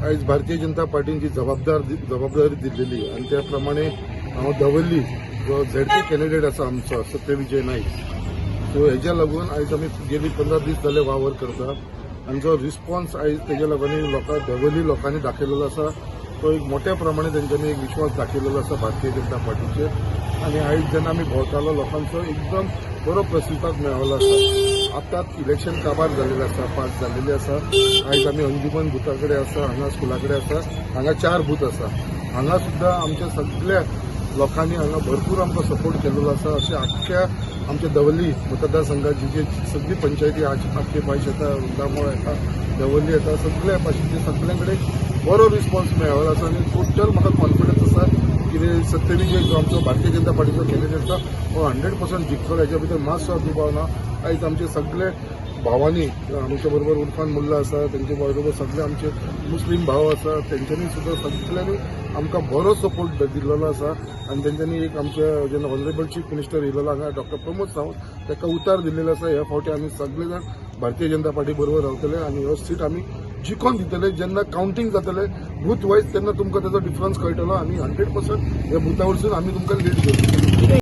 आज भारतीय जनता पार्टीची जबाबदारी दिलेली आणि त्याप्रमाणे धवल्ली जो झेडपी कॅन्डिडेट असा आमचो सत्यविजय नाईक सो हेज्या लागून आज आम्ही गेली 15 दीस जाले वावर करता आणि जो रिस्पॉन्स आज तेज्या लागून धवल्ली लोकांनी दाखयलेलो असा तो एक मोठ्या प्रमाणे त्यांच्यानी एक विश्वास दाखयलेलो असा भारतीय जनता पार्टीचेर आणि आज जेन्ना आमी भोंवतालो लोकांचो एकदम बरो प्रतिसाद मेळ्ळो आसा. आतां इलेक्शन काबार जाल्लेलें आसा, पास जाल्लेली आसा. आज आमी अंजुमन बुथा कडेन आसा, हांगा स्कुला कडेन आसा, हांगा 4 बूथ आसा. हांगा सुद्दां आमच्या सगळ्या लोकांनी हांगा भरपूर आमकां सपोर्ट केलेलो आसा. अशें आख्ख्या आमच्या धवल्ली मतदारसंघाची जी सगळी पंचायती आख्खे पायश येता, रुंदामोळ येता, धवल्ली येता, सगळ्या पाशीचे सगळ्यां कडेन बरो रिस्पॉन्स मेळ्ळो आसा आणि टोटल म्हाका कॉन्फिडन्स आसा की सत्यविजय जो आमचो भारतीय जनता पार्टीचो कॅन्डिडेट आसा तो 100% जिखतलो. हेच्या भितर मातसो दुबाव ना. आयज आमचे सगळे भावांनी आमच्या बरोबर उर्फान मुल्ला आसा, तेंचे बरोबर सगळे आमचे मुस्लीम भाव आसा, तेंच्यांनी सुद्दां सगळ्यांनी आमकां बरो सपोर्ट दिल्लो आसा आणि तेंच्यांनी एक आमच्या जेन्ना ऑनरेबल चीफ मिनिस्टर येयलेलो हांगा डॉक्टर प्रमोद सावंत ताका उतार दिल्लेलो आसा. ह्या फावटी आमी सगळे जाण भारतीय जनता पार्टी बरोबर रावतले आणि हो सीट आमी जिखून दितले. जेन्ना काउंटिंग जातले बूथ वायज तेन्ना तुमकां ताचो डिफरन्स कळटलो आणि 100% ह्या बुथा वरसून आमी तुमकां लीड करतले.